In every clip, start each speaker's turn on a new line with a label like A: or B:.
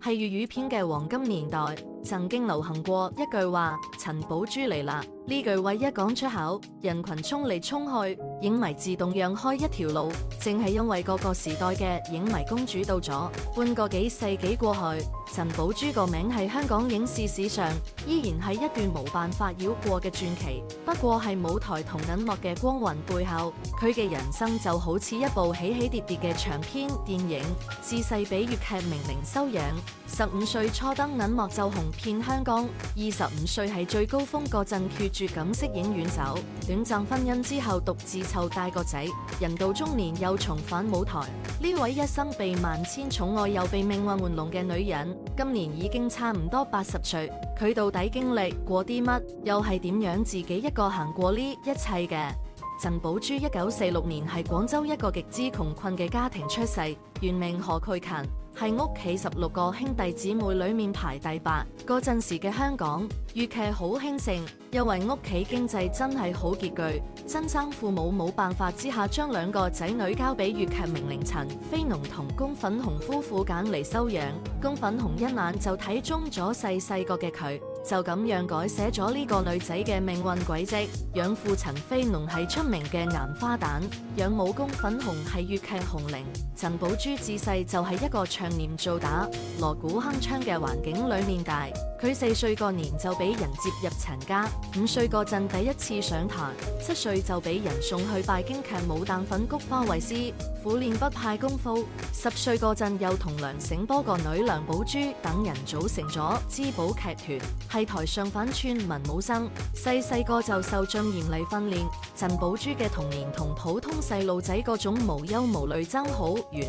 A: 係粵語片嘅黃金年代。曾經流行過一句話：陳寶珠嚟啦！呢句話一講出口，人群衝嚟衝去，影迷自動讓開一條路。正係因為各個時代嘅影迷公主到咗，半個幾世紀過去，陳寶珠個名喺香港影視史上依然係一段冇辦法繞過嘅傳奇。不過係舞台同銀幕嘅光環背後，佢嘅人生就好似一部起起跌跌嘅長篇電影。自細俾粵劇名伶收養，15歲初登銀幕就紅遍香港。25歲係最高峰嗰陣決絕咁飾演遠走，短暫婚姻之後獨自湊大個仔，人到中年又重返舞台。呢位一生被萬千寵愛又被命運玩弄嘅女人，今年已經差唔多80歲。佢到底經歷過啲乜？又係點樣自己一個行過呢一切嘅？陳寶珠1946年係廣州一個極之窮困嘅家庭出世，原名何巨勤，係屋企16個兄弟姊妹裏面排第8。嗰陣時嘅香港粵劇好興盛，因為屋企經濟真係好拮據，親生父母冇辦法之下將2個仔女交俾粵劇名伶陳飛龍同龔粉紅夫婦揀嚟收養。龔粉紅一眼就睇中咗細個嘅佢，就咁樣改寫咗呢個女仔嘅命運軌跡。養父陳飛龍係出名嘅岩花旦，養母龔粉紅係粵劇紅伶。陳寶珠自細就係一個長年做打鑼鼓鏗鏘嘅環境裏面大。佢4歲嗰年就俾人接入陳家，5歲嗰陣第一次上台，7歲就俾人送去拜京劇武旦粉菊花為師，苦練不派功夫。10歲嗰陣又同梁醒波個女梁寶珠等人組成咗知寶劇團，係台上反串文武生。細個就受盡嚴厲訓練。陳寶珠嘅童年同普通細路仔嗰種無憂無慮爭好遠。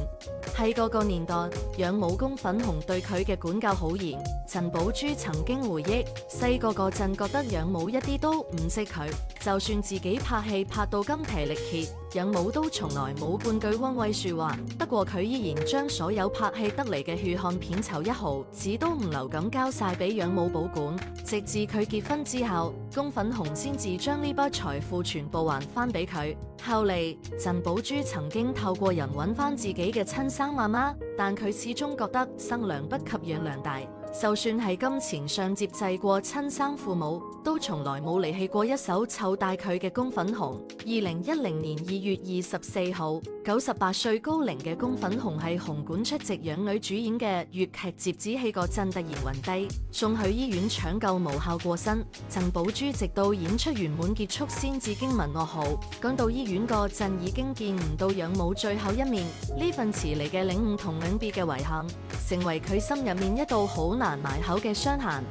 A: 喺嗰個年代，養母龔粉紅對佢嘅管教好嚴。陳寶珠曾經回憶，細個嗰陣覺得養母一啲都唔識佢，就算自己拍戲拍到筋疲力竭，養母都從來冇半句溫慰說話。不過佢依然將所有拍戲得嚟嘅血汗片酬1毫子都唔留咁交晒俾養母保管，直至佢結婚之後，龔粉紅先至將呢筆財富全部還翻俾佢。後嚟，陳寶珠曾經透過人揾翻自己嘅親生媽媽，但佢始終覺得生娘不及養娘大。就算係金錢上接濟過親生父母，都從來冇離棄過一手湊大佢嘅龔粉紅。2010年2月24號，98歲高齡嘅龔粉紅喺紅館出席養女主演嘅粵劇折子戲嗰陣突然暈低，送去醫院搶救無效過身。陳寶珠直到演出圓滿結束先至驚聞噩耗，趕到醫院嗰陣已經見唔到養母最後一面。呢份遲嚟嘅領悟同永別嘅遺憾，成為佢心入面一道好難埋口嘅傷痕。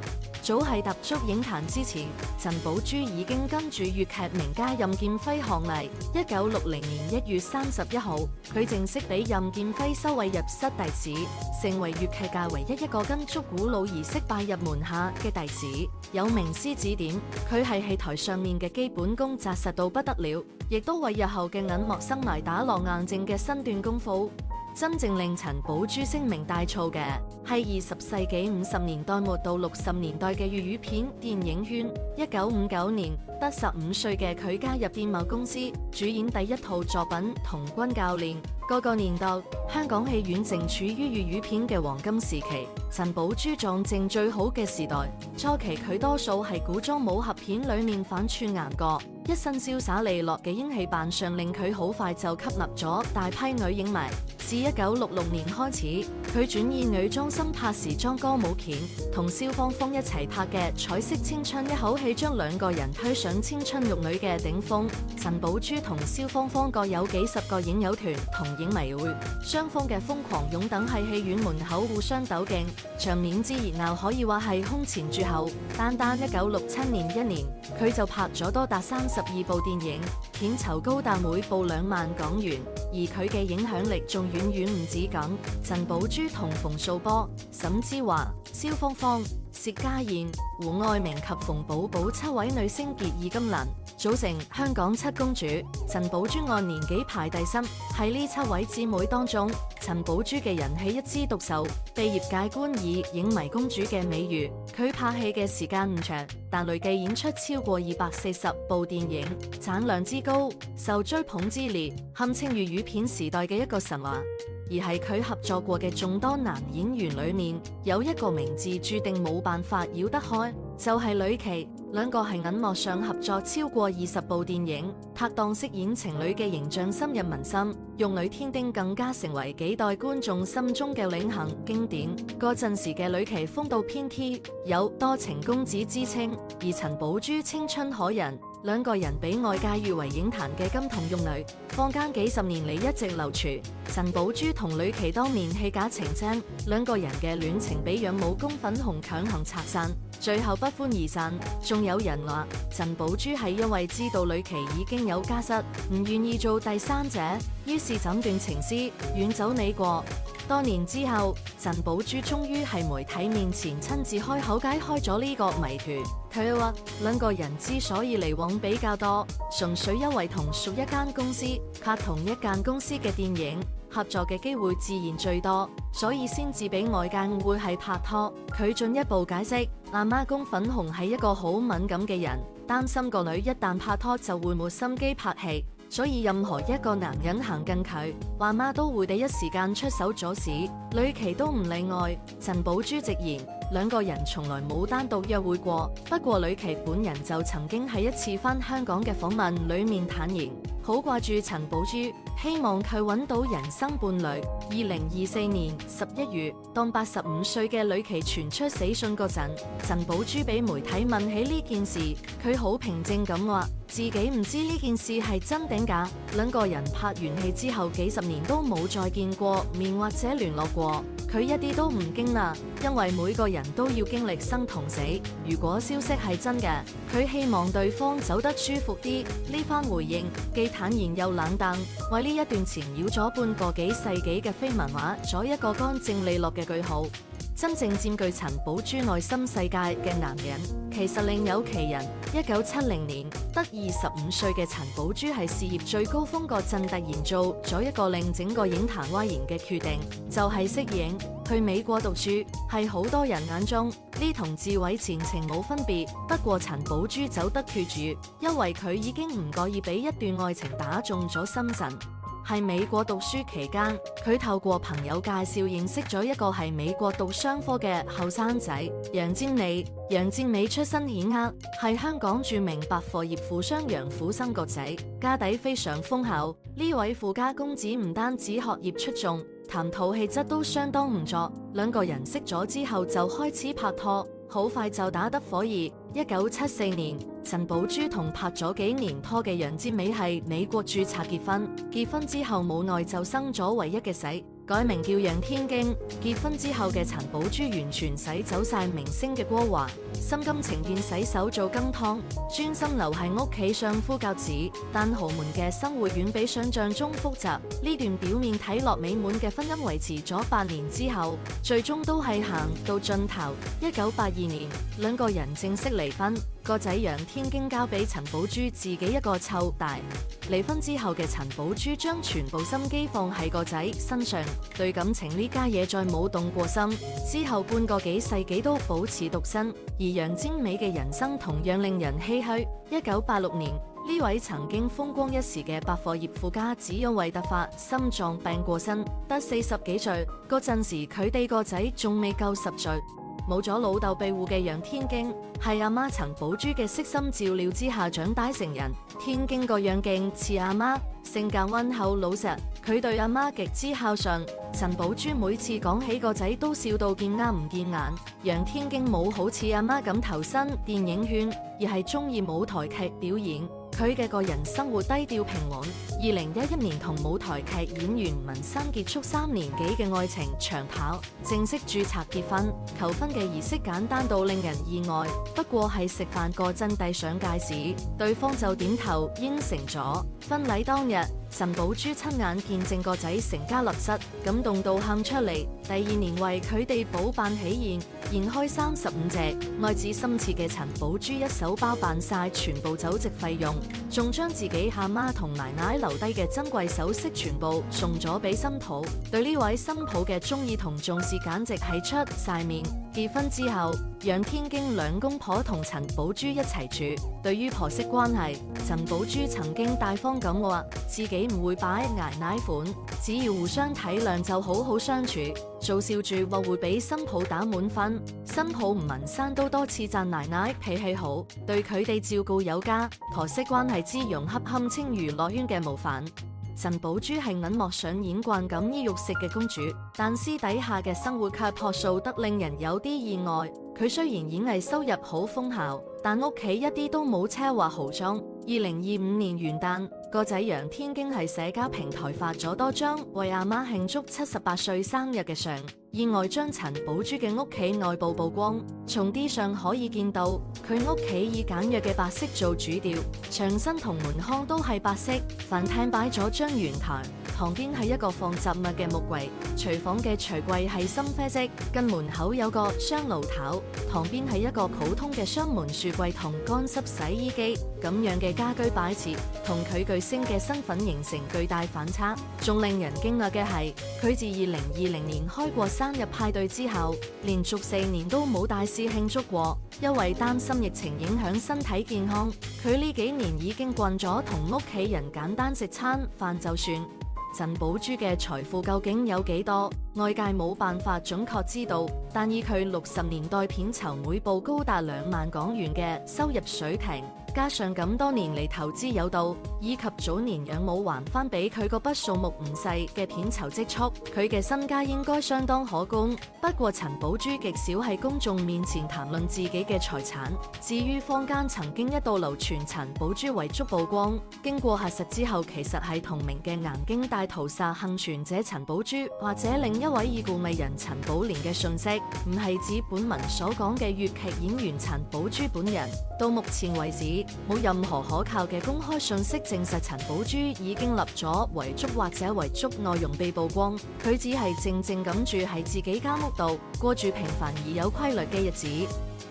A: 早喺踏足影壇之前，陳寶珠已經跟住粵劇名家任劍輝學藝。1960年1月31號，佢正式俾任劍輝收為入室弟子，成為粵劇界唯一一個跟足古老儀式拜入門下嘅弟子。有名師指點，佢係戲台上面嘅基本功紮實到不得了，亦都為日後嘅銀幕生涯打落硬淨嘅身段功夫。真正令陳寶珠聲名大噪嘅係20世紀50年代末到60年代嘅粵語片電影圈。1959年，得15歲嘅佢加入電懋公司，主演第一套作品《童軍教練》。嗰個年代，香港戲院正處於粵語片嘅黃金時期，陳寶珠撞正最好嘅時代。初期佢多數係古裝武俠片裏面反串硬角，一身瀟灑利落嘅英氣扮相令佢好快就吸納咗大批女影迷。自1966年開始，佢轉以女裝心拍時裝歌舞片，同蕭芳芳一齊拍嘅《彩色青春》一口氣將2個人推上青春玉女嘅頂峰。陳寶珠同蕭芳芳各有幾十個影友團同影迷會，雙方嘅瘋狂擁躉喺戲院門口互相鬥勁，場面之熱鬧可以話係空前絕後。單1967年1年，佢就拍咗多達32部電影，片酬高達每部2萬港元，而佢嘅影響力仲遠遠唔止咁。陳寶珠同馮素波、沈之華、蕭芳芳、薛家燕、胡愛明及馮寶寶7位女星結義金蘭，組成香港7公主。陳寶珠按年紀排第3，喺呢7位姊妹當中，陳寶珠嘅人氣一枝獨秀，被業界冠以影迷公主嘅美譽。佢拍戲嘅時間唔長，但累計演出超過240部電影，產量之高，受追捧之烈，堪稱粵語片時代嘅一個神話。而係佢合作過嘅眾多男演員裏面，有一個名字注定冇辦法繞得開，就係呂奇。兩個係銀幕上合作超過20部電影，拍檔飾演情侶嘅形象深入民心，玉女天丁更加成為幾代觀眾心中嘅永恆經典。嗰陣時嘅呂奇風度翩翩，有多情公子之稱，而陳寶珠青春可人。兩個人俾外界譽為影壇嘅金童玉女，坊間幾十年嚟一直流傳陳寶珠同呂奇當年戲假情真，兩個人嘅戀情俾養母宮粉紅強行拆散，最後不歡而散。仲有人話陳寶珠係因為知道呂奇已經有家室，唔願意做第三者，於是斬斷情絲，遠走美國。多年之後，陳寶珠終於喺媒體面前親自開口解開咗呢個謎團。佢話兩個人之所以嚟往比較多，純粹因為同屬一間公司，拍同一間公司嘅電影，合作嘅機會自然最多，所以先至俾外界誤會係拍拖。佢進一步解釋，阿媽宮粉紅係一個好敏感嘅人，擔心個女一旦拍拖就會冇心機拍戲。所以任何一個男人行近佢，話媽都會第一時間出手阻止，呂奇都唔例外。陳寶珠直言，兩個人從來冇單獨約會過，不過呂奇本人就曾經喺一次返香港嘅訪問裏面坦言，好掛住陳寶珠，希望佢揾到人生伴侶。2024年11月，當85歲嘅呂奇傳出死訊嗰陣，陳寶珠俾媒體問起呢件事，佢好平靜咁話，自己唔知呢件事係真定假。兩個人拍完戲之後幾十年都冇再見過面或者聯絡過，佢一啲都唔驚訝，因為每個人都要經歷生同死。如果消息係真嘅，佢希望對方走得舒服啲。呢番回應既坦然又冷淡，為呢一段纏繞咗半個幾世紀嘅緋聞畫咗一個乾淨利落嘅句號。真正佔據陳寶珠內心世界嘅男人，其實另有其人。1970年，得25歲嘅陳寶珠喺事業最高峰嗰陣，突然做咗一個令整個影壇譁然嘅決定，就係息影去美國讀書。係好多人眼中呢同自毀前程冇分別，不過陳寶珠走得決絕，因為佢已經唔覺意俾一段愛情打中咗心神。喺美國讀書期間，佢透過朋友介紹認識咗一個喺美國讀商科嘅後生仔楊占美。楊占美出身顯赫，係香港著名百貨業富商楊虎生個仔，家底非常豐厚。呢位富家公子唔單止學業出眾，談吐氣質都相當唔錯。兩個人識咗之後就開始拍拖，好快就打得火熱。1974年，陳寶珠同拍咗幾年拖嘅楊占美喺美國註冊結婚。結婚之後冇耐就生咗唯一嘅仔，改名叫楊天經。結婚之後嘅陳寶珠完全洗走晒明星嘅光環，心甘情願洗手做羹湯，專心留喺屋企相夫教子。但豪門嘅生活遠比想象中複雜，呢段表面睇落美滿嘅婚姻維持咗8年之後，最終都係行到盡頭。1982年，兩個人正式離婚，個仔楊天經交俾陳寶珠自己一個湊大。離婚之後嘅陳寶珠將全部心機放喺個仔身上，對感情呢家嘢再冇動過心。之後半個幾世紀都保持獨身，而楊占美嘅人生同樣令人唏噓。1986年，呢位曾經風光一時嘅百貨業富家只因為突發心臟病過身，得40幾歲。嗰陣時佢哋個仔仲未夠10歲。冇咗老豆庇護嘅楊天經，係阿媽陳寶珠嘅悉心照料之下長大成人。天經個樣勁似阿媽，性格溫厚老實，佢對阿媽極之孝順。陳寶珠每次講起個仔都笑到見啱唔見眼。楊天經冇好似阿媽咁投身電影圈，而係中意舞台劇表演。佢嘅個人生活低調平穩。2011年同舞台劇演員文生結束3年幾嘅愛情長跑，正式註冊結婚。求婚嘅儀式簡單到令人意外，不過係食飯嗰陣遞上戒指，對方就點頭應承咗。婚禮當日，陳寶珠親眼見證個仔成家立室，感動到喊出嚟。第2年為佢哋補辦喜宴，宴開35席，愛子心切嘅陳寶珠一手包辦晒全部酒席費用，仲將自己阿媽同奶奶留低嘅珍貴首飾全部送咗俾新抱。對呢位新抱嘅中意同重視簡直係出晒面。結婚之後，楊天經兩公婆同陳寶珠一齊住。對於婆媳關係，陳寶珠曾經大方咁話，自己唔會擺捱奶款，只要互相體諒就好好相處。做笑住或會俾新抱打滿分，新抱吳文山都多次讚奶奶脾氣好，對佢哋照顧有加，婆媳關係之融洽堪稱娛樂圈嘅模範。陳寶珠係銀幕上演慣錦衣玉食嘅公主，但私底下嘅生活卻樸素得令人有啲意外。佢雖然演藝收入好豐厚，但屋企一啲都冇奢華豪裝。2025年元旦，個仔楊天經喺社交平台發咗多張為阿媽慶祝78歲生日嘅相，意外將陳寶珠嘅屋企內部曝光。從啲相可以見到，佢屋企以簡約嘅白色做主調，牆身同門框都係白色，飯廳擺咗張圓台，旁邊係一個放雜物嘅木櫃，廚房嘅櫥櫃係深啡色，跟門口有個雙爐頭，旁邊係一個普通嘅雙門櫥櫃同乾濕洗衣機。咁樣嘅家居擺設同佢巨星嘅身份形成巨大反差。仲令人驚訝嘅係，佢自2020年開過生日派對之後，連續4年都冇大肆慶祝過，因為擔心疫情影響身體健康。佢呢幾年已經慣咗同屋企人簡單食餐飯就算。陳寶珠嘅財富究竟有幾多？外界冇辦法準確知道，但以佢60年代片酬每部高達2萬港元嘅收入水平，加上咁多年嚟投資有道，以及早年養母還翻俾佢個筆數目唔細嘅片酬積蓄，佢嘅身家應該相當可觀。不過陳寶珠極少喺公眾面前談論自己嘅財產。至於坊間曾經一度流傳陳寶珠遺囑曝光，經過核實之後，其實係同名嘅南京大屠殺幸存者陳寶珠或者另一位已故藝人陳寶蓮嘅訊息，唔係指本文所講嘅粵劇演員陳寶珠本人。到目前為止，冇任何可靠嘅公開信息證實陳寶珠已經立咗遺囑或者遺囑內容被曝光。佢只係靜靜咁住喺自己間屋度，過住平凡而有規律嘅日子。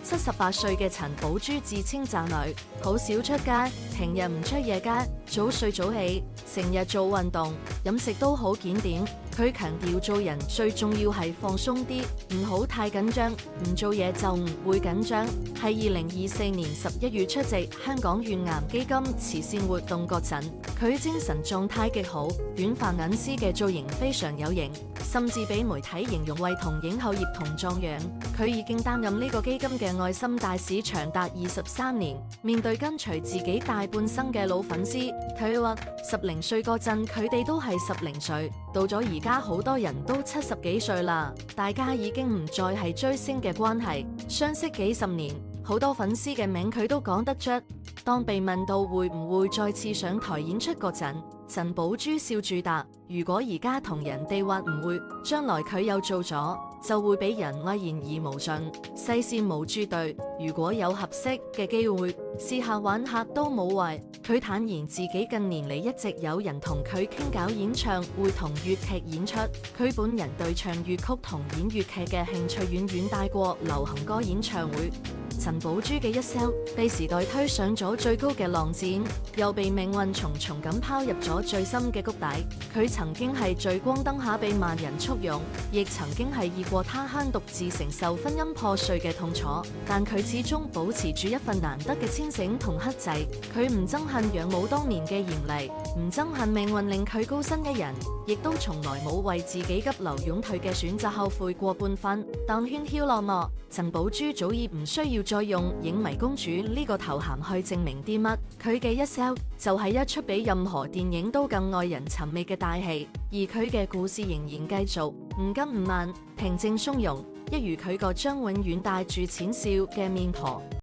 A: 78歲嘅陳寶珠自稱宅女，好少出街，平日唔出夜街，早睡早起，成日做運動，飲食都好檢點。佢強調做人最重要係放鬆啲，唔好太緊張，唔做嘢就唔會緊張。喺2024年11月出席香港血癌基金慈善活動嗰陣，佢精神狀態極好，短髮銀絲嘅造型非常有型，甚至俾媒體形容為同影后葉童撞樣。佢已經擔任呢個基金嘅愛心大使長達23年。面對跟隨自己大半生嘅老粉絲，佢話10歲嗰陣佢哋都係10歲，到咗而家好多人都70幾歲啦，大家已經唔再係追星嘅關係，相識幾十年，好多粉絲嘅名佢都講得出。當被問到會唔會再次上台演出嗰陣，陳寶珠笑住答：如果而家同人哋話唔會，將來佢又做咗，就會俾人話言而無信，世事無絕對。如果有合適嘅機會，試下玩下都冇壞。佢坦言自己近年嚟一直有人同佢傾搞演唱會同粵劇演出，佢本人對唱粵曲同演粵劇嘅興趣遠遠大過流行歌演唱會。陳寶珠嘅一生被時代推上咗最高嘅浪尖，又被命運重重咁拋入咗最深嘅谷底。佢曾經係聚光燈下被萬人簇擁，亦曾經係異國他鄉獨自承受婚姻破碎嘅痛楚，但佢始終保持住一份難得嘅清醒同克制。佢唔憎恨養母當年嘅嚴厲，唔憎恨命運令佢高薪一人，亦都從來冇為自己急流勇退嘅選擇後悔過半分。當喧囂落幕，陳寶珠早已唔需要再用影迷公主呢個頭銜去證明啲乜，佢嘅一生就係一出比任何電影都更耐人尋味嘅大戲，而佢嘅故事仍然繼續，唔急唔慢，平靜從容，一如佢個將永遠帶住淺笑嘅面龐。